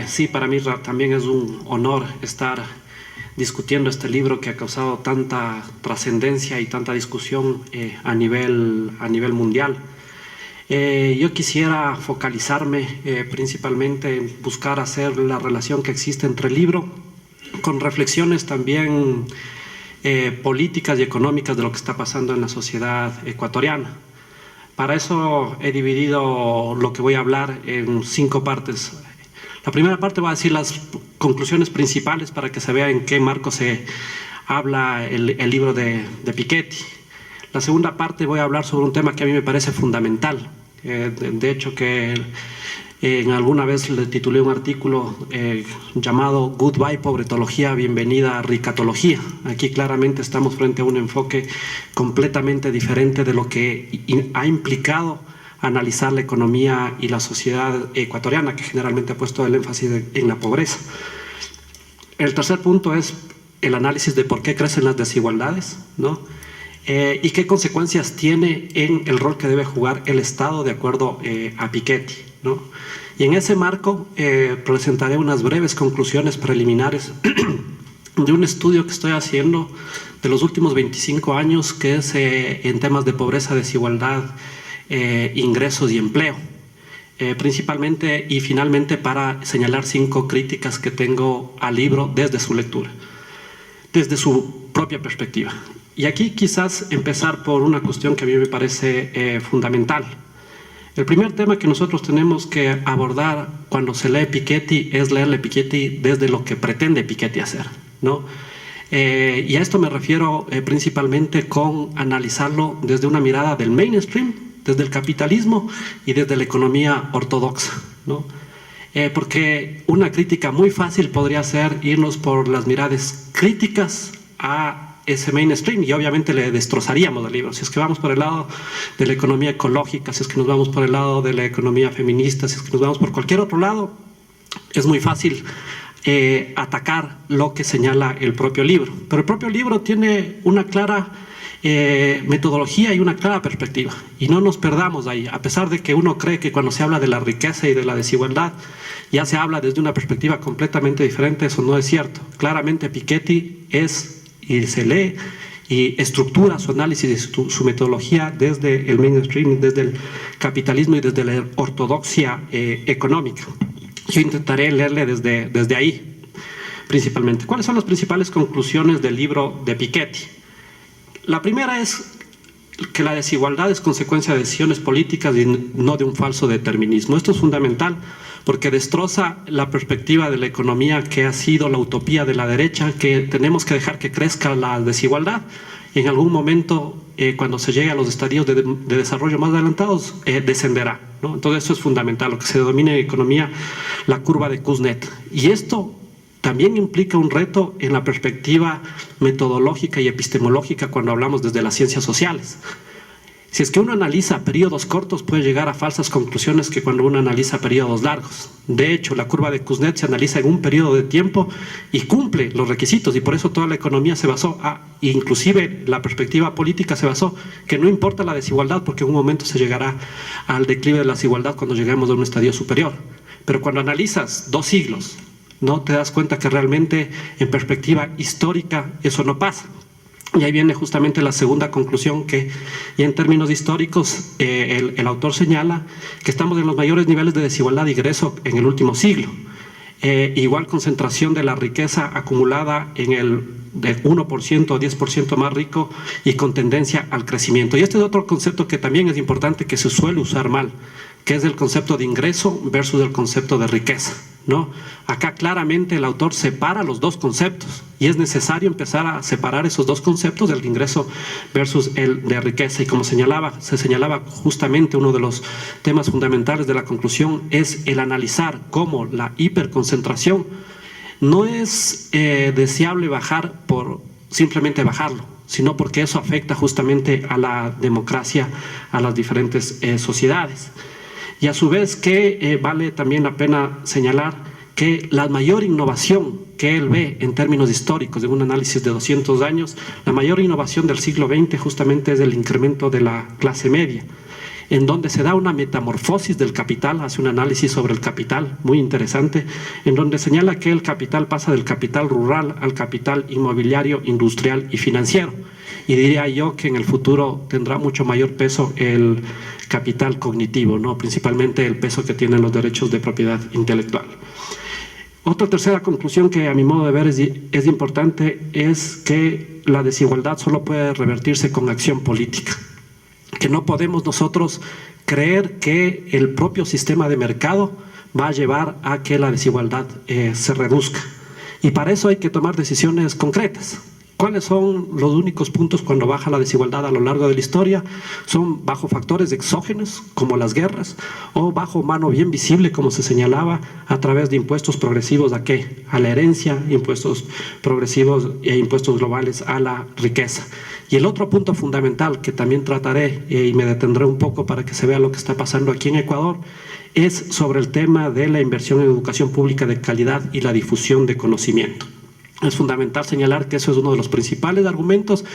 Sí, para mí también es un honor estar discutiendo este libro que ha causado tanta trascendencia y tanta discusión a nivel mundial. Yo quisiera focalizarme principalmente en buscar hacer la relación que existe entre el libro con reflexiones también políticas y económicas de lo que está pasando en la sociedad ecuatoriana. Para eso he dividido lo que voy a hablar en 5 partes. La primera parte va a decir las conclusiones principales para que se vea en qué marco se habla el libro de Piketty. La segunda parte voy a hablar sobre un tema que a mí me parece fundamental. De hecho, que alguna vez le titulé un artículo llamado Goodbye Pobretología, bienvenida Ricatología. Aquí claramente estamos frente a un enfoque completamente diferente de lo que ha implicado analizar la economía y la sociedad ecuatoriana, que generalmente ha puesto el énfasis en la pobreza. El tercer punto es el análisis de por qué crecen las desigualdades, ¿no? Y qué consecuencias tiene en el rol que debe jugar el Estado de acuerdo a Piketty, ¿no? Y en ese marco presentaré unas breves conclusiones preliminares de un estudio que estoy haciendo de los últimos 25 años, que es en temas de pobreza, desigualdad, ingresos y empleo, principalmente y finalmente para señalar 5 críticas que tengo al libro desde su lectura, desde su propia perspectiva. Y aquí quizás empezar por una cuestión que a mí me parece fundamental. El primer tema que nosotros tenemos que abordar cuando se lee Piketty es leerle Piketty desde lo que pretende Piketty hacer, ¿no? Y a esto me refiero principalmente con analizarlo desde una mirada del mainstream, desde el capitalismo y desde la economía ortodoxa, ¿no? Porque una crítica muy fácil podría ser irnos por las miradas críticas a ese mainstream y obviamente le destrozaríamos el libro. Si es que vamos por el lado de la economía ecológica, si es que nos vamos por el lado de la economía feminista, si es que nos vamos por cualquier otro lado, es muy fácil atacar lo que señala el propio libro. Pero el propio libro tiene una clara metodología y una clara perspectiva, y no nos perdamos ahí, a pesar de que uno cree que cuando se habla de la riqueza y de la desigualdad ya se habla desde una perspectiva completamente diferente. Eso no es cierto. Claramente Piketty y se lee y estructura su análisis y su metodología desde el mainstream, desde el capitalismo y desde la ortodoxia económica. Yo intentaré leerle desde ahí principalmente. ¿Cuáles son las principales conclusiones del libro de Piketty? La primera es que la desigualdad es consecuencia de decisiones políticas y no de un falso determinismo. Esto es fundamental porque destroza la perspectiva de la economía que ha sido la utopía de la derecha, que tenemos que dejar que crezca la desigualdad. En algún momento, cuando se llegue a los estadios de desarrollo más adelantados, descenderá, ¿no? Entonces eso es fundamental, lo que se denomina en economía la curva de Kuznets. Y esto también implica un reto en la perspectiva metodológica y epistemológica cuando hablamos desde las ciencias sociales. Si es que uno analiza periodos cortos, puede llegar a falsas conclusiones que cuando uno analiza periodos largos. De hecho, la curva de Kuznets se analiza en un periodo de tiempo y cumple los requisitos, y por eso toda la economía se basó, inclusive la perspectiva política se basó, que no importa la desigualdad, porque en un momento se llegará al declive de la desigualdad cuando lleguemos a un estadio superior. Pero cuando analizas 2 siglos, no te das cuenta que realmente en perspectiva histórica eso no pasa. Y ahí viene justamente la segunda conclusión, que ya en términos históricos el autor señala que estamos en los mayores niveles de desigualdad de ingreso en el último siglo. Igual concentración de la riqueza acumulada en el del 1% o 10% más rico y con tendencia al crecimiento. Y este es otro concepto que también es importante, que se suele usar mal, que es el concepto de ingreso versus el concepto de riqueza, ¿no? Acá claramente el autor separa los 2 conceptos y es necesario empezar a separar esos 2 conceptos, del ingreso versus el de riqueza. Y como se señalaba justamente, uno de los temas fundamentales de la conclusión es el analizar cómo la hiperconcentración no es deseable bajar por simplemente bajarlo, sino porque eso afecta justamente a la democracia, a las diferentes sociedades. Y a su vez que vale también la pena señalar que la mayor innovación que él ve en términos históricos, de un análisis de 200 años, la mayor innovación del siglo XX justamente es el incremento de la clase media. en donde se da una metamorfosis del capital, hace un análisis sobre el capital muy interesante, en donde señala que el capital pasa del capital rural al capital inmobiliario, industrial y financiero. Y diría yo que en el futuro tendrá mucho mayor peso el capital cognitivo, ¿no? Principalmente el peso que tienen los derechos de propiedad intelectual. Otra tercera conclusión que a mi modo de ver es importante es que la desigualdad solo puede revertirse con acción política, que no podemos nosotros creer que el propio sistema de mercado va a llevar a que la desigualdad se reduzca. Y para eso hay que tomar decisiones concretas. ¿Cuáles son los únicos puntos cuando baja la desigualdad a lo largo de la historia? Son bajo factores exógenos, como las guerras, o bajo mano bien visible, como se señalaba, a través de impuestos progresivos ¿a qué? A la herencia, impuestos progresivos e impuestos globales a la riqueza. Y el otro punto fundamental que también trataré y me detendré un poco para que se vea lo que está pasando aquí en Ecuador, es sobre el tema de la inversión en educación pública de calidad y la difusión de conocimiento. Es fundamental señalar que eso es uno de los principales argumentos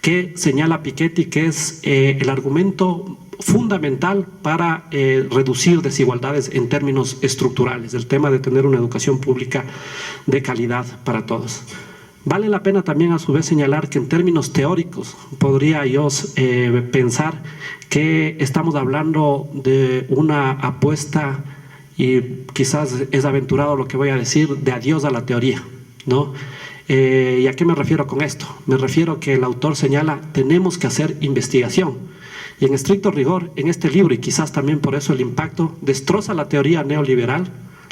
que señala Piketty, que es el argumento fundamental para reducir desigualdades en términos estructurales, el tema de tener una educación pública de calidad para todos. Vale la pena también a su vez señalar que en términos teóricos podría yo pensar que estamos hablando de una apuesta, y quizás es aventurado lo que voy a decir, de adiós a la teoría, ¿no? ¿Y a qué me refiero con esto? Me refiero que el autor señala, tenemos que hacer investigación. Y en estricto rigor, en este libro, y quizás también por eso el impacto, destroza la teoría neoliberal,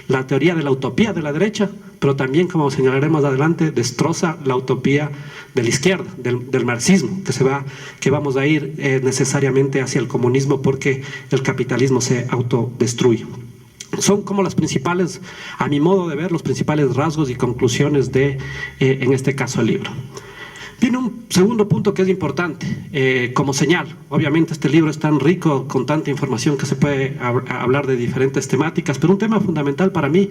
la teoría de la utopía de la derecha, pero también, como señalaremos adelante, destroza la utopía de la izquierda, del marxismo, que vamos a ir necesariamente hacia el comunismo porque el capitalismo se autodestruye. Son como las principales, a mi modo de ver, los principales rasgos y conclusiones de, en este caso, el libro. Viene un segundo punto que es importante, como señal. Obviamente este libro es tan rico, con tanta información que se puede hablar de diferentes temáticas, pero un tema fundamental para mí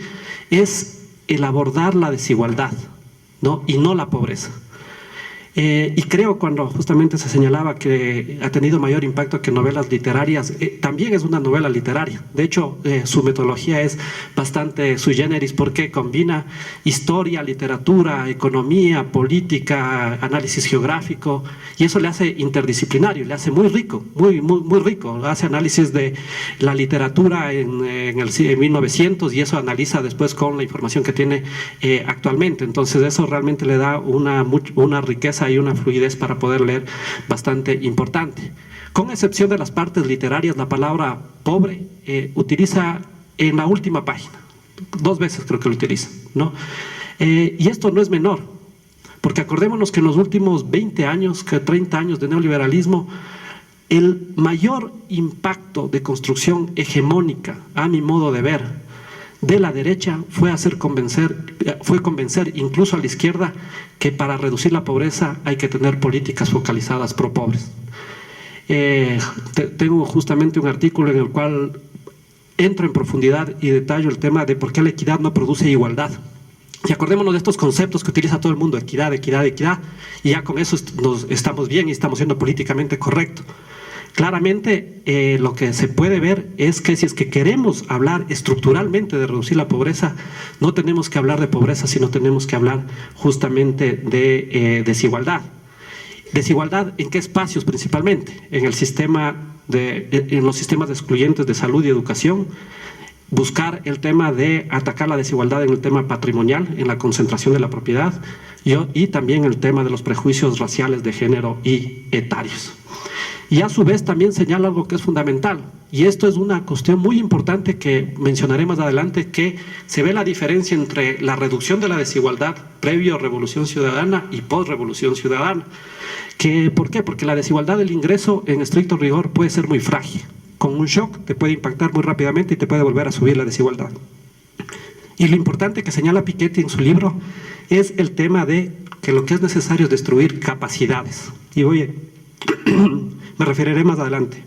es el abordar la desigualdad, ¿no? Y no la pobreza. Y creo cuando justamente se señalaba que ha tenido mayor impacto que novelas literarias, también es una novela literaria. De hecho, su metodología es bastante sui generis porque combina historia, literatura, economía, política, análisis geográfico, y eso le hace interdisciplinario, le hace muy rico, muy rico. Hace análisis de la literatura en 1900 y eso analiza después con la información que tiene actualmente. Entonces eso realmente le da una riqueza y una fluidez para poder leer bastante importante. Con excepción de las partes literarias, la palabra pobre utiliza en la última página, 2 veces creo que lo utiliza, ¿no? Y esto no es menor, porque acordémonos que en los últimos 20 años, que 30 años de neoliberalismo, el mayor impacto de construcción hegemónica, a mi modo de ver, de la derecha fue convencer incluso a la izquierda que para reducir la pobreza hay que tener políticas focalizadas pro pobres. Tengo justamente un artículo en el cual entro en profundidad y detallo el tema de por qué la equidad no produce igualdad. Y acordémonos de estos conceptos que utiliza todo el mundo, equidad, equidad, equidad, y ya con eso estamos bien y estamos siendo políticamente correctos. Claramente lo que se puede ver es que si es que queremos hablar estructuralmente de reducir la pobreza, no tenemos que hablar de pobreza, sino tenemos que hablar justamente de desigualdad. ¿Desigualdad en qué espacios principalmente? En los sistemas excluyentes de salud y educación, buscar el tema de atacar la desigualdad en el tema patrimonial, en la concentración de la propiedad, y también el tema de los prejuicios raciales, de género y etarios. Y a su vez también señala algo que es fundamental, y esto es una cuestión muy importante que mencionaré más adelante, que se ve la diferencia entre la reducción de la desigualdad previo a Revolución Ciudadana y post-Revolución Ciudadana. ¿Por qué? Porque la desigualdad del ingreso en estricto rigor puede ser muy frágil. Con un shock te puede impactar muy rápidamente y te puede volver a subir la desigualdad. Y lo importante que señala Piketty en su libro es el tema de que lo que es necesario es destruir capacidades. Y me referiré más adelante.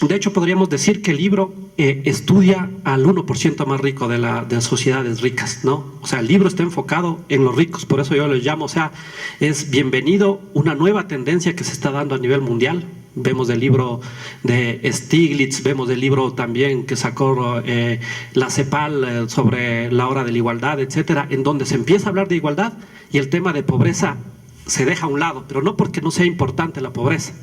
De hecho, podríamos decir que el libro estudia al 1% más rico de las sociedades ricas, ¿no? O sea, el libro está enfocado en los ricos, por eso yo lo llamo, o sea, es bienvenido una nueva tendencia que se está dando a nivel mundial. Vemos el libro de Stiglitz, vemos el libro también que sacó la CEPAL sobre la hora de la igualdad, etcétera, en donde se empieza a hablar de igualdad y el tema de pobreza se deja a un lado, pero no porque no sea importante la pobreza,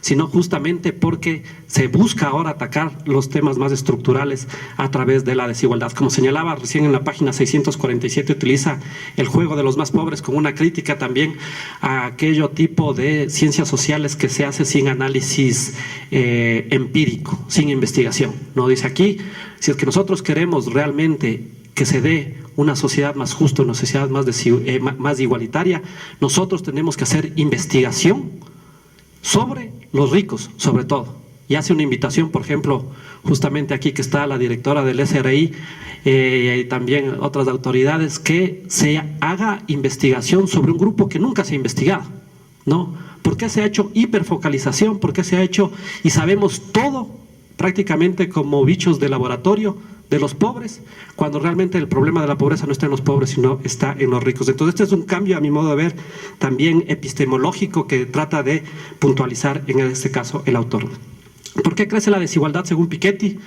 sino justamente porque se busca ahora atacar los temas más estructurales a través de la desigualdad. Como señalaba recién en la página 647, utiliza el juego de los más pobres como una crítica también a aquello tipo de ciencias sociales que se hace sin análisis empírico, sin investigación. ¿No? Dice aquí, si es que nosotros queremos realmente que se dé una sociedad más justa, una sociedad más igualitaria, nosotros tenemos que hacer investigación sobre los ricos, sobre todo. Y hace una invitación, por ejemplo, justamente aquí que está la directora del SRI y también otras autoridades, que se haga investigación sobre un grupo que nunca se ha investigado, ¿no? ¿Por qué se ha hecho hiperfocalización? ¿Por qué se ha hecho, y sabemos todo prácticamente como bichos de laboratorio, de los pobres, cuando realmente el problema de la pobreza no está en los pobres, sino está en los ricos? Entonces, este es un cambio, a mi modo de ver, también epistemológico, que trata de puntualizar en este caso el autor. ¿Por qué crece la desigualdad según Piketty?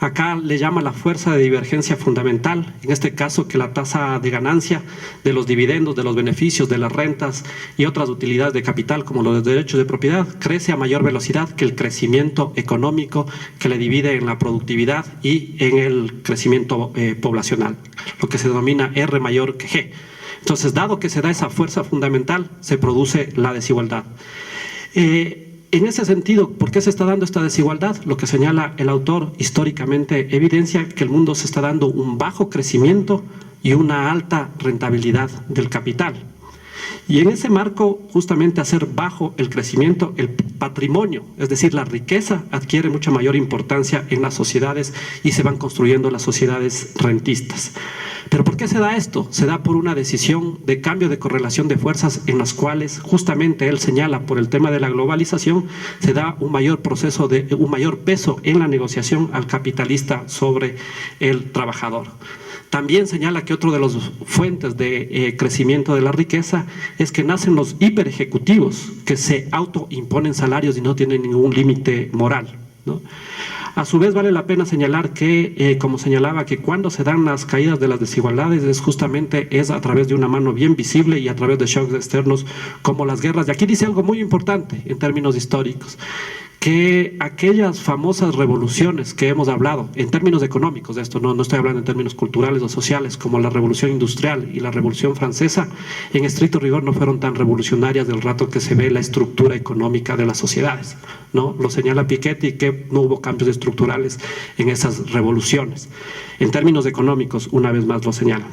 Acá le llama la fuerza de divergencia fundamental, en este caso que la tasa de ganancia de los dividendos, de los beneficios, de las rentas y otras utilidades de capital como los derechos de propiedad crece a mayor velocidad que el crecimiento económico, que le divide en la productividad y en el crecimiento poblacional, lo que se denomina R mayor que G. Entonces, dado que se da esa fuerza fundamental, se produce la desigualdad. En ese sentido, ¿por qué se está dando esta desigualdad? Lo que señala el autor históricamente evidencia que el mundo se está dando un bajo crecimiento y una alta rentabilidad del capital. Y en ese marco, justamente, hacer bajo el crecimiento, el patrimonio, es decir, la riqueza, adquiere mucha mayor importancia en las sociedades y se van construyendo las sociedades rentistas. ¿Pero por qué se da esto? Se da por una decisión de cambio de correlación de fuerzas en las cuales, justamente él señala, por el tema de la globalización, se da un mayor peso en la negociación al capitalista sobre el trabajador. También señala que otro de las fuentes de crecimiento de la riqueza es que nacen los hiperejecutivos que se autoimponen salarios y no tienen ningún límite moral, ¿no? A su vez, vale la pena señalar que, como señalaba, que cuando se dan las caídas de las desigualdades es a través de una mano bien visible y a través de shocks externos como las guerras. Y aquí dice algo muy importante en términos históricos, que aquellas famosas revoluciones que hemos hablado, en términos económicos de esto, no estoy hablando en términos culturales o sociales, como la Revolución Industrial y la Revolución Francesa, en estricto rigor no fueron tan revolucionarias del rato que se ve la estructura económica de las sociedades, ¿no? Lo señala Piketty, que no hubo cambios estructurales en esas revoluciones. En términos económicos, una vez más lo señala.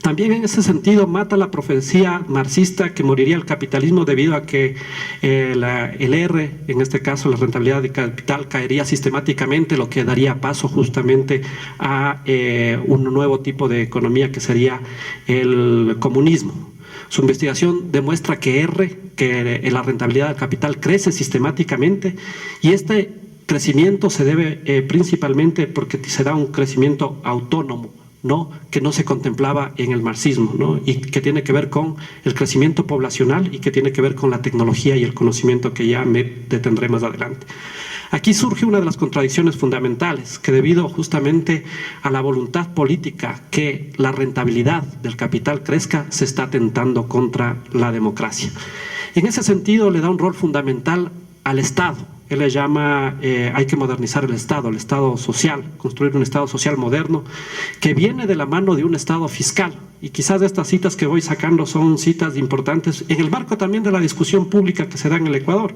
También en ese sentido mata la profecía marxista que moriría el capitalismo debido a que el R, en este caso la rentabilidad de capital, caería sistemáticamente, lo que daría paso justamente a un nuevo tipo de economía que sería el comunismo. Su investigación demuestra que la rentabilidad del capital crece sistemáticamente, y este crecimiento se debe principalmente porque se da un crecimiento autónomo, ¿no? Que no se contemplaba en el marxismo, ¿no? Y que tiene que ver con el crecimiento poblacional y que tiene que ver con la tecnología y el conocimiento, que ya me detendré más adelante. Aquí surge una de las contradicciones fundamentales, que debido justamente a la voluntad política que la rentabilidad del capital crezca, se está atentando contra la democracia. En ese sentido, le da un rol fundamental al Estado. Él le llama, hay que modernizar el Estado social, construir un Estado social moderno, que viene de la mano de un Estado fiscal. Y quizás estas citas que voy sacando son citas importantes en el marco también de la discusión pública que se da en el Ecuador.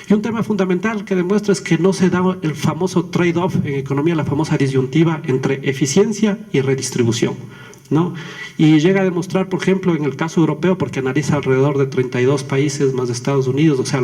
Y un tema fundamental que demuestra es que no se da el famoso trade-off en economía, la famosa disyuntiva entre eficiencia y redistribución, ¿no? Y llega a demostrar, por ejemplo, en el caso europeo, porque analiza alrededor de 32 países más de Estados Unidos, o sea,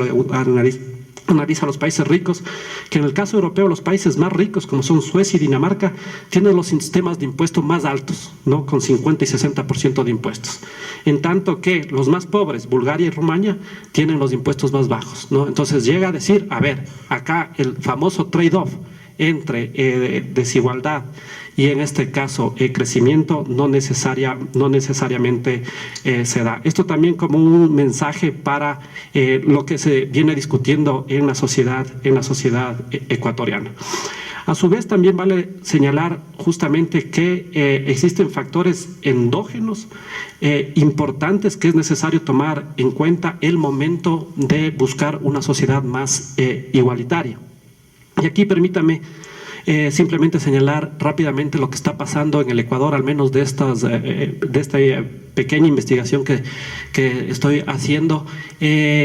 analiza los países ricos, que en el caso europeo los países más ricos, como son Suecia y Dinamarca, tienen los sistemas de impuestos más altos, ¿no? Con 50 y 60% de impuestos. En tanto que los más pobres, Bulgaria y Rumania, tienen los impuestos más bajos, ¿no? Entonces llega a decir, a ver, acá el famoso trade-off entre desigualdad y en este caso crecimiento no necesariamente se da. Esto también como un mensaje para lo que se viene discutiendo en la sociedad ecuatoriana. A su vez, también vale señalar justamente que existen factores endógenos importantes que es necesario tomar en cuenta el momento de buscar una sociedad más igualitaria. Y aquí permítame simplemente señalar rápidamente lo que está pasando en el Ecuador, al menos de esta pequeña investigación que estoy haciendo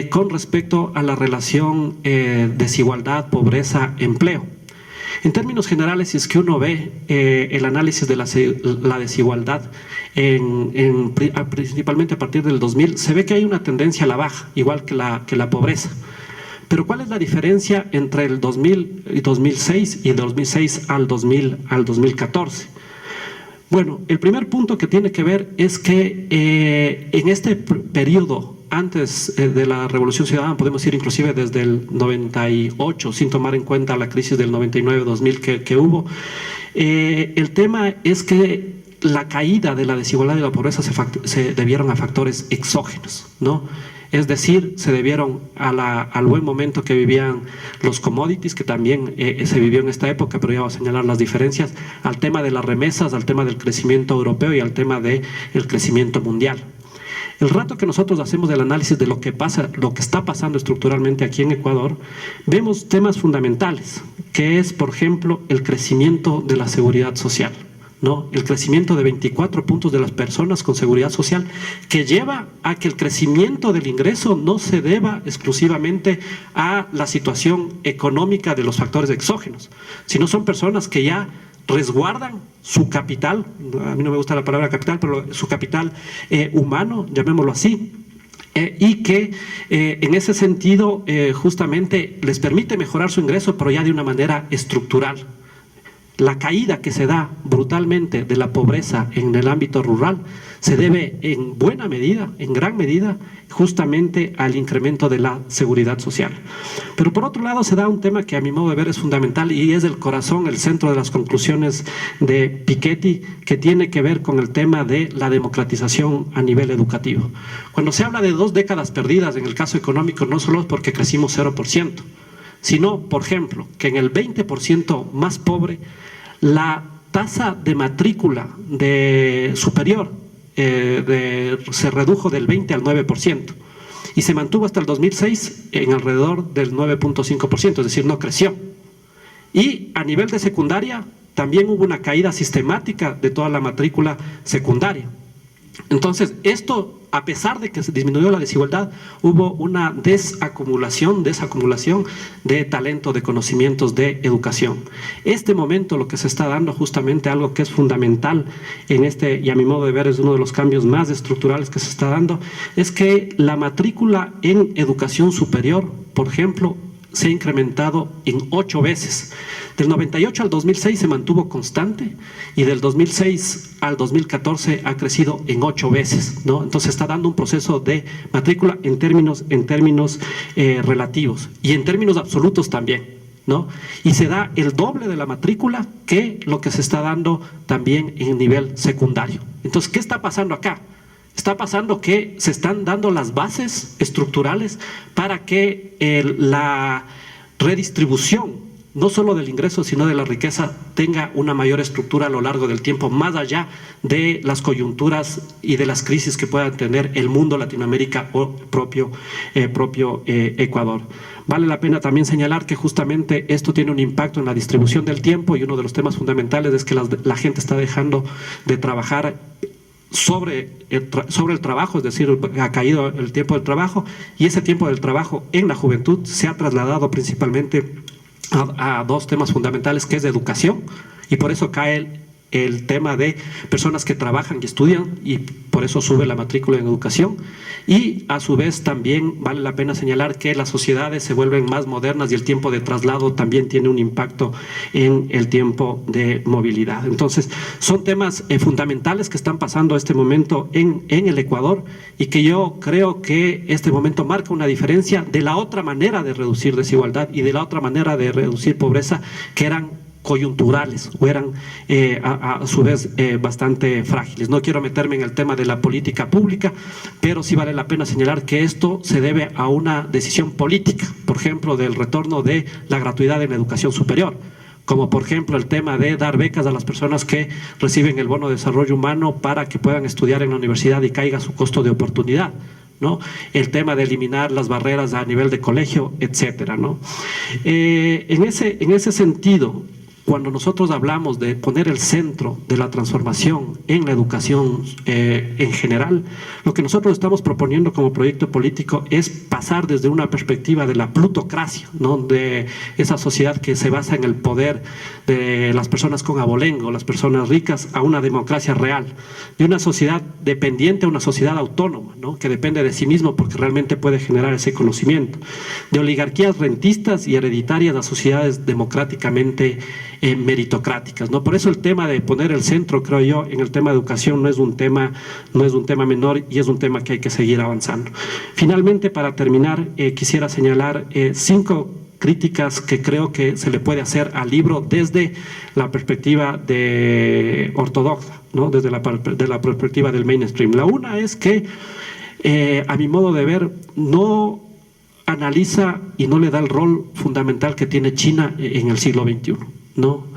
con respecto a la relación desigualdad, pobreza, empleo. En términos generales, si es que uno ve el análisis de la desigualdad, principalmente a partir del 2000, se ve que hay una tendencia a la baja, igual que la pobreza. Pero ¿cuál es la diferencia entre el 2000 y 2006 y el 2006 al 2014? Bueno, el primer punto que tiene que ver es que en este periodo, antes de la Revolución Ciudadana, podemos ir inclusive desde el 98, sin tomar en cuenta la crisis del 99-2000 que hubo, el tema es que la caída de la desigualdad y la pobreza se debieron a factores exógenos, ¿no? Es decir, se debieron al buen momento que vivían los commodities, que también se vivió en esta época, pero ya voy a señalar las diferencias, al tema de las remesas, al tema del crecimiento europeo y al tema del crecimiento mundial. El rato que nosotros hacemos el análisis de lo que está pasando estructuralmente aquí en Ecuador, vemos temas fundamentales, que es, por ejemplo, el crecimiento de la seguridad social, ¿no? El crecimiento de 24 puntos de las personas con seguridad social, que lleva a que el crecimiento del ingreso no se deba exclusivamente a la situación económica de los factores exógenos, sino son personas que ya resguardan su capital, a mí no me gusta la palabra capital, pero su capital humano, llamémoslo así, y que en ese sentido justamente les permite mejorar su ingreso, pero ya de una manera estructural. La caída que se da brutalmente de la pobreza en el ámbito rural se debe en buena medida, en gran medida, justamente al incremento de la seguridad social. Pero por otro lado se da un tema que a mi modo de ver es fundamental y es el corazón, el centro de las conclusiones de Piketty, que tiene que ver con el tema de la democratización a nivel educativo. Cuando se habla de 2 décadas perdidas en el caso económico, no solo es porque crecimos 0%, sino, por ejemplo, que en el 20% más pobre, la tasa de matrícula superior se redujo del 20 al 9% y se mantuvo hasta el 2006 en alrededor del 9.5%, es decir, no creció. Y a nivel de secundaria también hubo una caída sistemática de toda la matrícula secundaria. Entonces, esto, a pesar de que se disminuyó la desigualdad, hubo una desacumulación de talento, de conocimientos, de educación. Este momento lo que se está dando justamente algo que es fundamental en y a mi modo de ver es uno de los cambios más estructurales que se está dando, es que la matrícula en educación superior, por ejemplo, se ha incrementado en 8 veces. Del 98 al 2006 se mantuvo constante y del 2006 al 2014 ha crecido en 8 veces, ¿no? Entonces está dando un proceso de matrícula en términos relativos y en términos absolutos también, ¿no? Y se da el doble de la matrícula que lo que se está dando también en nivel secundario. Entonces, ¿qué está pasando acá? Está pasando que se están dando las bases estructurales para que la redistribución, no solo del ingreso, sino de la riqueza, tenga una mayor estructura a lo largo del tiempo, más allá de las coyunturas y de las crisis que puedan tener el mundo, Latinoamérica o propio Ecuador. Vale la pena también señalar que justamente esto tiene un impacto en la distribución del tiempo y uno de los temas fundamentales es que la gente está dejando de trabajar sobre el trabajo, es decir, ha caído el tiempo del trabajo y ese tiempo del trabajo en la juventud se ha trasladado principalmente a 2 temas fundamentales, que es de educación, y por eso cae el tema de personas que trabajan y estudian, y por eso sube la matrícula en educación. Y a su vez también vale la pena señalar que las sociedades se vuelven más modernas y el tiempo de traslado también tiene un impacto en el tiempo de movilidad. Entonces, son temas fundamentales que están pasando a este momento en el Ecuador, y que yo creo que este momento marca una diferencia de la otra manera de reducir desigualdad y de la otra manera de reducir pobreza, que eran coyunturales o eran a su vez bastante frágiles. No quiero meterme en el tema de la política pública, pero sí vale la pena señalar que esto se debe a una decisión política, por ejemplo, del retorno de la gratuidad en la educación superior, como por ejemplo el tema de dar becas a las personas que reciben el bono de desarrollo humano para que puedan estudiar en la universidad y caiga su costo de oportunidad, ¿no? El tema de eliminar las barreras a nivel de colegio, etcétera, ¿no? En ese sentido, cuando nosotros hablamos de poner el centro de la transformación en la educación en general, lo que nosotros estamos proponiendo como proyecto político es pasar desde una perspectiva de la plutocracia, ¿no? De esa sociedad que se basa en el poder de las personas con abolengo, las personas ricas, a una democracia real, de una sociedad dependiente a una sociedad autónoma, ¿no? Que depende de sí mismo porque realmente puede generar ese conocimiento, de oligarquías rentistas y hereditarias a sociedades democráticamente meritocráticas, ¿no? Por eso el tema de poner el centro, creo yo, en el tema de educación no es un tema menor, y es un tema que hay que seguir avanzando. Finalmente, para terminar, quisiera señalar 5 críticas que creo que se le puede hacer al libro desde la perspectiva de ortodoxa, ¿no? Desde la perspectiva del mainstream. La una es que, a mi modo de ver, no analiza y no le da el rol fundamental que tiene China en el siglo XXI, ¿no?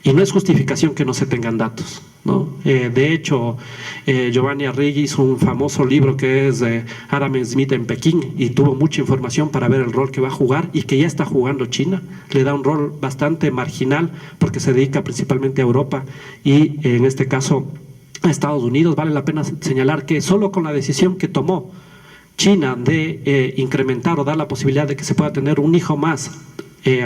Y no es justificación que no se tengan datos, ¿no? De hecho, Giovanni Arrighi hizo un famoso libro que es Adam Smith en Pekín, y tuvo mucha información para ver el rol que va a jugar y que ya está jugando China. Le da un rol bastante marginal porque se dedica principalmente a Europa y en este caso a Estados Unidos. Vale la pena señalar que solo con la decisión que tomó China de incrementar o dar la posibilidad de que se pueda tener un hijo más,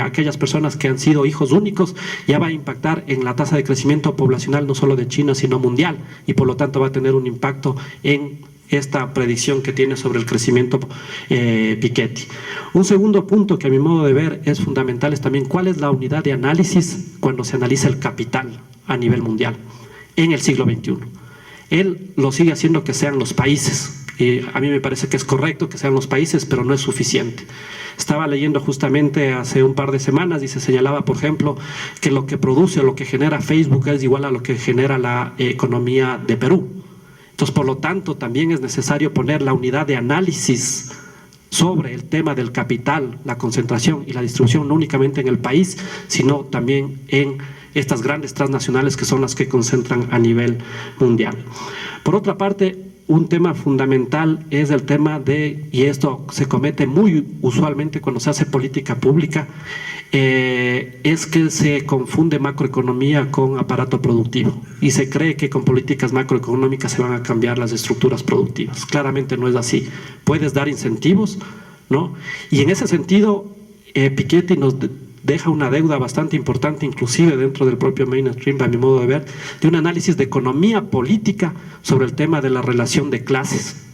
aquellas personas que han sido hijos únicos, ya va a impactar en la tasa de crecimiento poblacional no solo de China sino mundial, y por lo tanto va a tener un impacto en esta predicción que tiene sobre el crecimiento Piketty. Un segundo punto que a mi modo de ver es fundamental es también cuál es la unidad de análisis cuando se analiza el capital a nivel mundial en el siglo XXI. Él lo sigue haciendo que sean los países. Y a mí me parece que es correcto que sean los países, pero no es suficiente. Estaba leyendo justamente hace un par de semanas y se señalaba, por ejemplo, que lo que produce o lo que genera Facebook es igual a lo que genera la economía de Perú. Entonces, por lo tanto, también es necesario poner la unidad de análisis sobre el tema del capital, la concentración y la distribución, no únicamente en el país, sino también en estas grandes transnacionales que son las que concentran a nivel mundial. Por otra parte, un tema fundamental es el tema de, y esto se comete muy usualmente cuando se hace política pública, es que se confunde macroeconomía con aparato productivo y se cree que con políticas macroeconómicas se van a cambiar las estructuras productivas. Claramente no es así. Puedes dar incentivos, ¿no? Y en ese sentido, Piketty nos deja una deuda bastante importante, inclusive dentro del propio mainstream, a mi modo de ver, de un análisis de economía política sobre el tema de la relación de clases,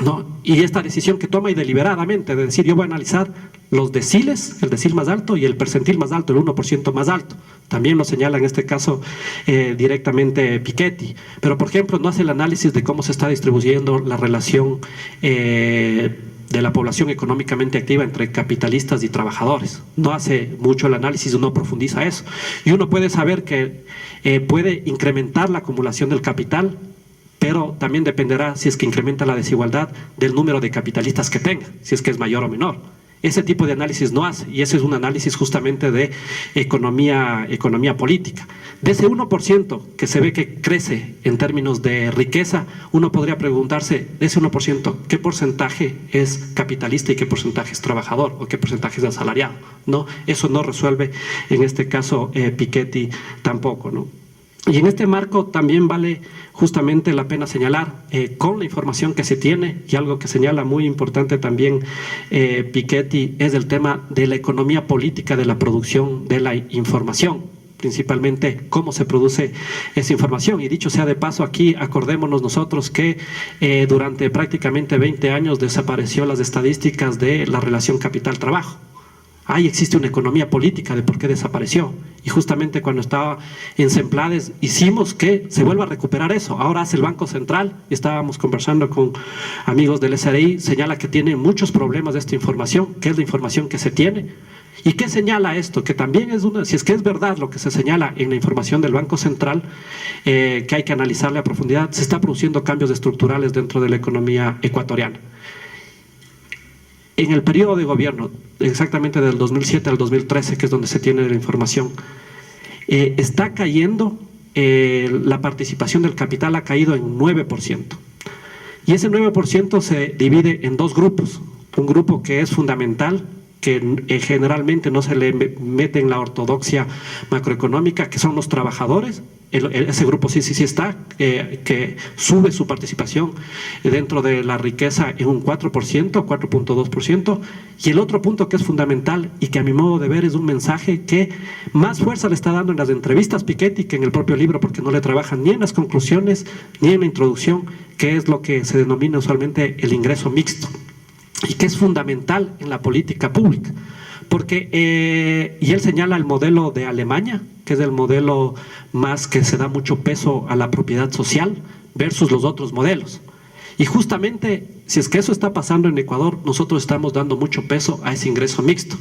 ¿no? Y esta decisión que toma y deliberadamente de decir, yo voy a analizar los deciles, el decil más alto y el percentil más alto, el 1% más alto. También lo señala en este caso directamente Piketty. Pero, por ejemplo, no hace el análisis de cómo se está distribuyendo la relación de la población económicamente activa entre capitalistas y trabajadores. No hace mucho el análisis, no profundiza eso. Y uno puede saber que puede incrementar la acumulación del capital, pero también dependerá, si es que incrementa la desigualdad, del número de capitalistas que tenga, si es que es mayor o menor. Ese tipo de análisis no hace, y ese es un análisis justamente de economía política. De ese 1% que se ve que crece en términos de riqueza, uno podría preguntarse, de ese 1%, ¿qué porcentaje es capitalista y qué porcentaje es trabajador o qué porcentaje es asalariado? ¿No? Eso no resuelve en este caso Piketty tampoco, ¿no? Y en este marco también vale justamente la pena señalar, con la información que se tiene, y algo que señala muy importante también Piketty, es el tema de la economía política de la producción de la información. principalmente cómo se produce esa información. Y dicho sea de paso, aquí acordémonos nosotros que durante prácticamente 20 años desapareció las estadísticas de la relación capital-trabajo. Ahí existe una economía política de por qué desapareció. Y justamente cuando estaba en Semplades hicimos que se vuelva a recuperar eso. Ahora hace el Banco Central, y estábamos conversando con amigos del SRI, señala que tiene muchos problemas de esta información, que es la información que se tiene. ¿Y qué señala esto? Que también es si es que es verdad lo que se señala en la información del Banco Central, que hay que analizarle a profundidad, se está produciendo cambios estructurales dentro de la economía ecuatoriana. En el periodo de gobierno, exactamente del 2007 al 2013, que es donde se tiene la información, está cayendo, la participación del capital ha caído en 9%. Y ese 9% se divide en dos grupos. Un grupo que es fundamental, que generalmente no se le mete en la ortodoxia macroeconómica, que son los trabajadores. Ese grupo sí está, que sube su participación dentro de la riqueza en un 4%, 4.2%, y el otro punto que es fundamental y que a mi modo de ver es un mensaje que más fuerza le está dando en las entrevistas Piketty que en el propio libro, porque no le trabajan ni en las conclusiones ni en la introducción, que es lo que se denomina usualmente el ingreso mixto, y que es fundamental en la política pública. Porque, y él señala el modelo de Alemania, que es el modelo más que se da mucho peso a la propiedad social versus los otros modelos. Y justamente, si es que eso está pasando en Ecuador, nosotros estamos dando mucho peso a ese ingreso mixto,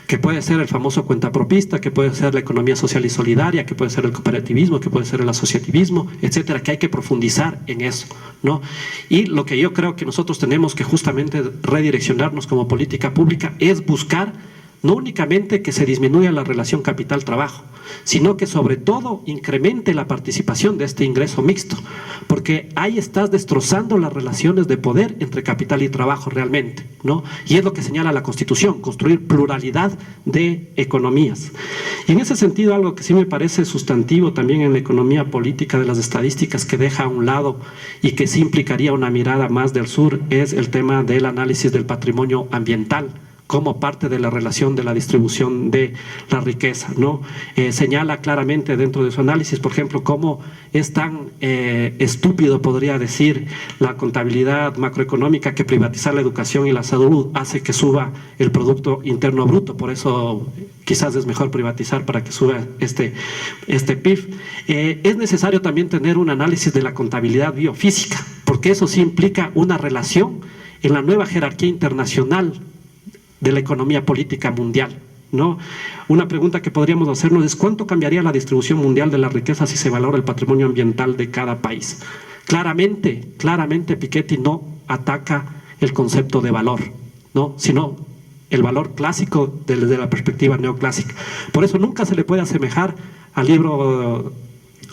que puede ser el famoso cuentapropista, que puede ser la economía social y solidaria, que puede ser el cooperativismo, que puede ser el asociativismo, etcétera, que hay que profundizar en eso, ¿no? Y lo que yo creo que nosotros tenemos que justamente redireccionarnos como política pública es buscar no únicamente que se disminuya la relación capital-trabajo, sino que sobre todo incremente la participación de este ingreso mixto, porque ahí estás destrozando las relaciones de poder entre capital y trabajo realmente, ¿no? Y es lo que señala la Constitución, construir pluralidad de economías. Y en ese sentido, algo que sí me parece sustantivo también en la economía política de las estadísticas, que deja a un lado y que sí implicaría una mirada más del sur, es el tema del análisis del patrimonio ambiental como parte de la relación de la distribución de la riqueza, ¿no? Señala claramente dentro de su análisis, por ejemplo, cómo es tan estúpido, podría decir, la contabilidad macroeconómica, que privatizar la educación y la salud hace que suba el Producto Interno Bruto. Por eso quizás es mejor privatizar para que suba este PIB. Es necesario también tener un análisis de la contabilidad biofísica, porque eso sí implica una relación en la nueva jerarquía internacional de la economía política mundial, ¿no? Una pregunta que podríamos hacernos es ¿cuánto cambiaría la distribución mundial de la riqueza si se valora el patrimonio ambiental de cada país? Claramente Piketty no ataca el concepto de valor, ¿no? Sino el valor clásico desde la perspectiva neoclásica. Por eso nunca se le puede asemejar al libro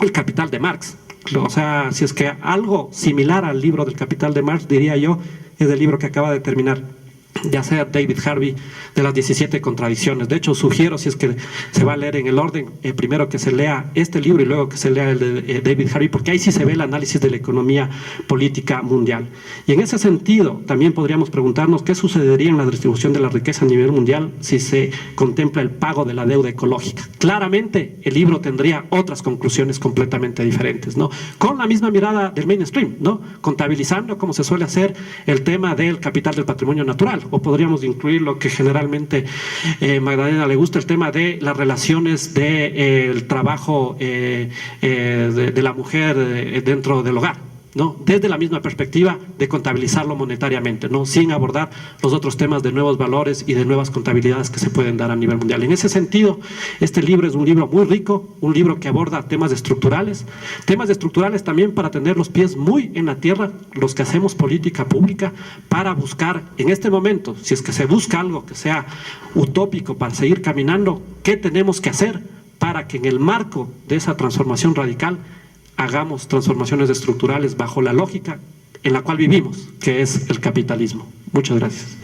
El Capital de Marx. O sea, si es que algo similar al libro del Capital de Marx, diría yo, es el libro que acaba de terminar de hacer David Harvey, de las 17 contradicciones. De hecho, sugiero, si es que se va a leer en el orden, primero que se lea este libro y luego que se lea el de David Harvey, porque ahí sí se ve el análisis de la economía política mundial. Y en ese sentido, también podríamos preguntarnos qué sucedería en la distribución de la riqueza a nivel mundial si se contempla el pago de la deuda ecológica. Claramente, el libro tendría otras conclusiones completamente diferentes, ¿no? Con la misma mirada del mainstream, ¿no? Contabilizando, como se suele hacer, el tema del capital del patrimonio natural. O podríamos incluir lo que generalmente Magdalena le gusta, el tema de las relaciones del trabajo de la mujer dentro del hogar, ¿no? Desde la misma perspectiva de contabilizarlo monetariamente, ¿no? Sin abordar los otros temas de nuevos valores y de nuevas contabilidades que se pueden dar a nivel mundial. En ese sentido, este libro es un libro muy rico, un libro que aborda temas estructurales también para tener los pies muy en la tierra, los que hacemos política pública, para buscar en este momento, si es que se busca algo que sea utópico para seguir caminando, ¿qué tenemos que hacer para que en el marco de esa transformación radical hagamos transformaciones estructurales bajo la lógica en la cual vivimos, que es el capitalismo? Muchas gracias.